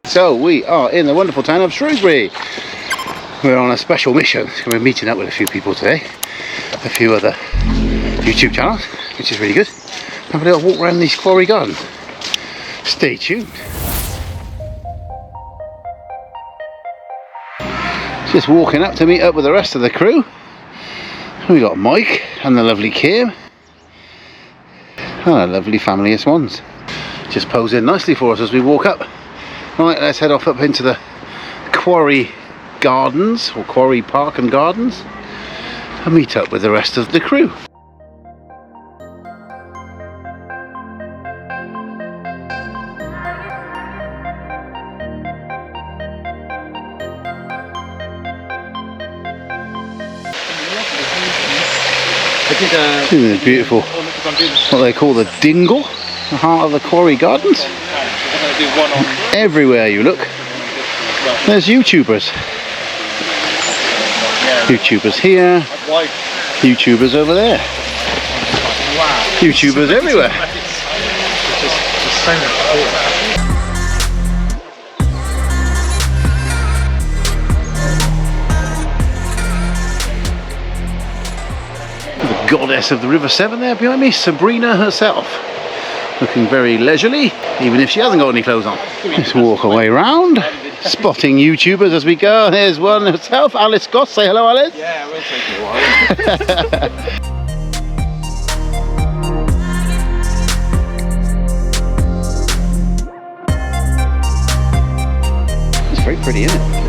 So we are in the wonderful town of Shrewsbury. We're on a special mission. We're meeting up with a few people today, a few other YouTube channels, which is really good. Have a little walk around these Quarry gardens. Stay tuned. Just walking up to meet up with the rest of the crew. We got Mike and the lovely Kim and a lovely family of swans. Just posing nicely for us as we walk up. Right, let's head off up into the Quarry Gardens, or Quarry Park and Gardens, and meet up with the rest of the crew. Isn't it beautiful? What they call the dingle, the heart of the Quarry Gardens. Everywhere you look, there's YouTubers. YouTubers here, YouTubers over there, YouTubers everywhere. The goddess of the River Severn there behind me, Sabrina herself. Looking very leisurely, even if she hasn't got any clothes on. Let's walk away round, spotting YouTubers as we go. Here's one herself, Alice Goss. Say hello, Alice. Yeah, we'll take a while. It's very pretty, isn't it?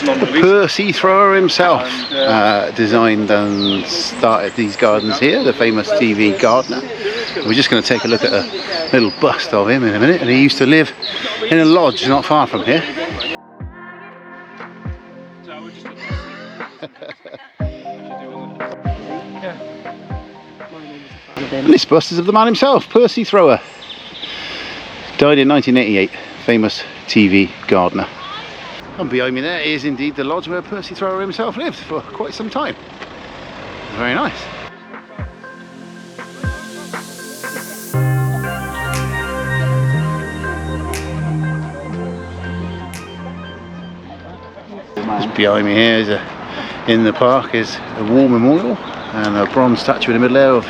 The Percy Thrower himself designed and started these gardens here, the famous TV gardener. We're just going to take a look at a little bust of him in a minute, and he used to live in a lodge not far from here. And this bust is of the man himself, Percy Thrower. Died in 1988, famous TV gardener. And behind me there is indeed the lodge where Percy Thrower himself lived for quite some time. Very nice. Just behind me here is in the park is a war memorial and a bronze statue in the middle there of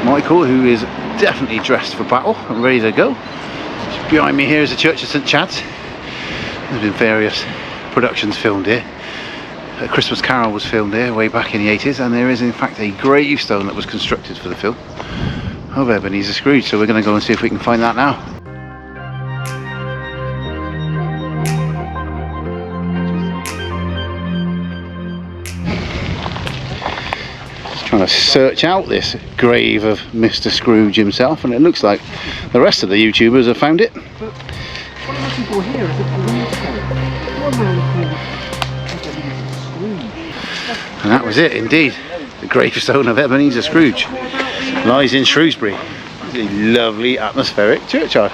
Michael, who is definitely dressed for battle and ready to go. Just behind me here is the Church of St Chad's. There's been various productions filmed here. A Christmas Carol was filmed here way back in the 80s, and there is in fact a gravestone that was constructed for the film of Ebenezer Scrooge, so we're going to go and see if we can find that now. Just trying to search out this grave of Mr. Scrooge himself, and it looks like the rest of the YouTubers have found it. And that was it indeed. The gravestone of Ebenezer Scrooge lies in Shrewsbury. It's a lovely atmospheric churchyard,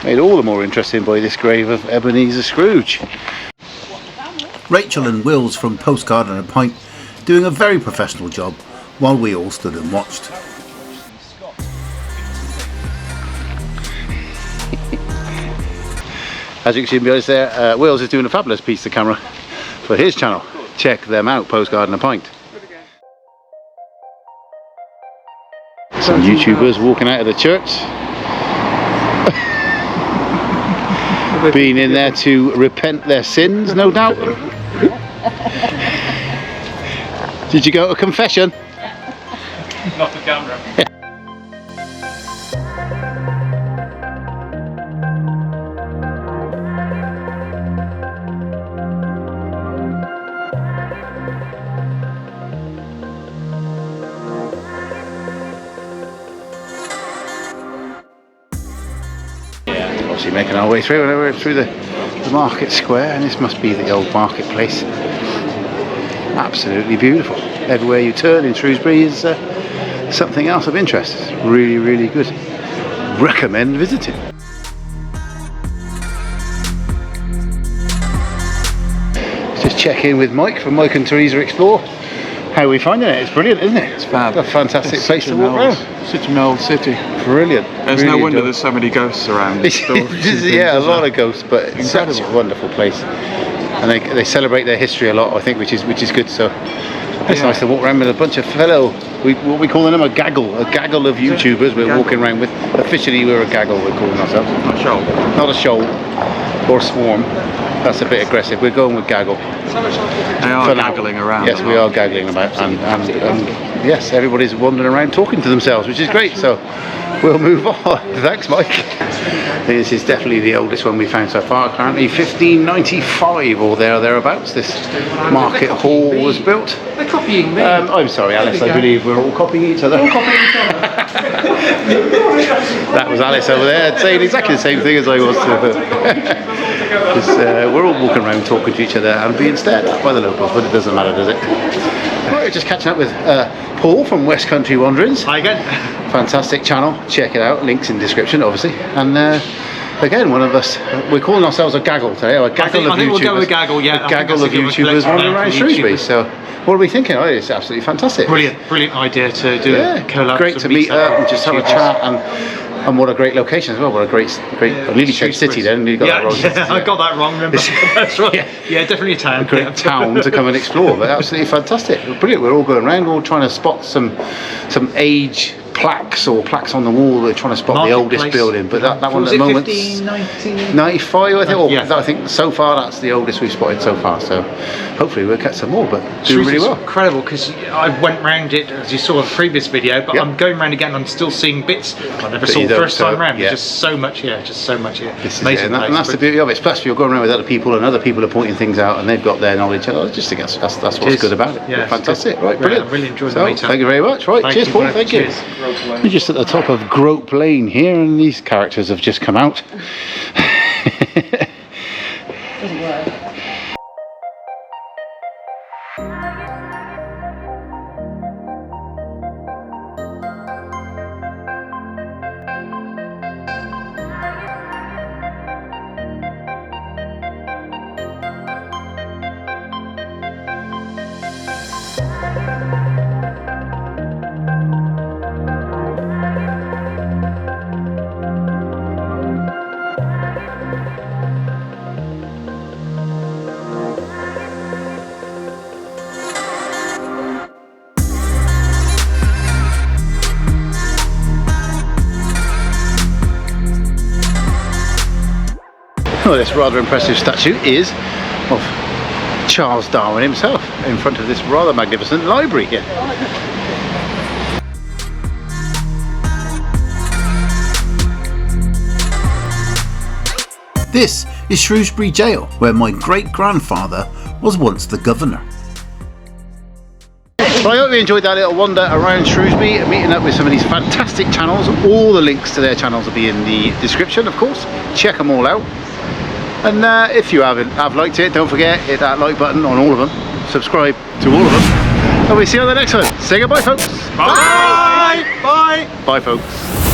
made all the more interesting by this grave of Ebenezer Scrooge. Rachel and Wills from Postcard and a Pint doing a very professional job while we all stood and watched. As you can see behind us there, Wills is doing a fabulous piece of camera for his channel. Check them out, Postcard and a Pint. Some YouTubers walking out of the church. Being in there to repent their sins, no doubt. Did you go to confession? Not the camera. Obviously making our way through, and we're through the market square, and this must be the old marketplace. Absolutely beautiful. Everywhere you turn in Shrewsbury is something else of interest. It's really, really good. Recommend visiting. Let's just check in with Mike from Mike and Teresa Explore. How are we finding it? It's brilliant, isn't it? It's fab. A fantastic It's place such to walk around. Such an old city. Brilliant. There's Really no wonder enjoy- there's so many ghosts around. Yeah, a lot of ghosts, but it's such a Incredible. wonderful place. And they celebrate their history a lot, I think, which is good. So it's nice to walk around with a bunch of fellow, what we calling them, a gaggle of YouTubers we're walking around with. Officially, we're a gaggle, we're calling ourselves. Not sure. Not a shoal or a swarm. That's a bit aggressive. We're going with gaggle. They are For now. gaggling around. Yes, a we lot. are gaggling about, and yes, everybody's wandering around talking to themselves, which is great. So we'll move on. Thanks, Mike. This is definitely the oldest one we found so far. Currently 1595 or thereabouts. This market hall was built. They're copying me. I'm sorry, Alice. I believe we're all copying each other. That was Alice over there saying exactly the same thing as I was. We're all walking around talking to each other and being stared at by the locals, but it doesn't matter, does it? Right, we're just catching up with Paul from West Country Wanderings. Hi again. Fantastic channel, check it out, links in description obviously. And again, one of us, we're calling ourselves a gaggle today, or a gaggle I think we'll go with gaggle, yeah. A I think gaggle that's of a good YouTubers collective wandering name around for Shrewsbury. YouTubers. So what are we thinking? Oh, it's absolutely fantastic. Brilliant idea to do a collab. Great to meet up and just have a chat, and what a great location as well. What a great I nearly said city then, nearly got that wrong. I got that wrong, remember? That's right. Yeah, definitely a town. A great town to come and explore, but absolutely fantastic. Brilliant. We're all going around, we're all trying to spot some age plaques or plaques on the wall. We're trying to spot the oldest Marketplace. building, but that one Was at the it moment 95, I think. Or Yeah. I think so far that's the oldest we've spotted so far. So hopefully we'll catch some more, but doing really well. Incredible, because I went round it as you saw in the previous video, but Yep. I'm going round again. I'm still seeing bits I never saw you the don't, first time so, round. yeah. Just so much here. This is Amazing it, place. and that's the beauty of it. Plus, you're going around with other people, and other people are pointing things out, and they've got their knowledge. And I just think that's what's is. good about it. Yeah, it's Fantastic. good. Right, brilliant. I really enjoyed the So, meetup. thank you very much. Right, cheers, Paul. Thank you. Cheers. We're just at the top of Grope Lane here, and these characters have just come out. Doesn't work. Well, this rather impressive statue is of Charles Darwin himself in front of this rather magnificent library here. This is Shrewsbury Jail, where my great-grandfather was once the governor. Well, I hope you enjoyed that little wander around Shrewsbury, meeting up with some of these fantastic channels. All the links to their channels will be in the description, of course. Check them all out. And if you have liked it, don't forget, hit that like button on all of them. Subscribe to all of them. And we'll see you on the next one. Say goodbye, folks. Bye. Bye. Bye, folks.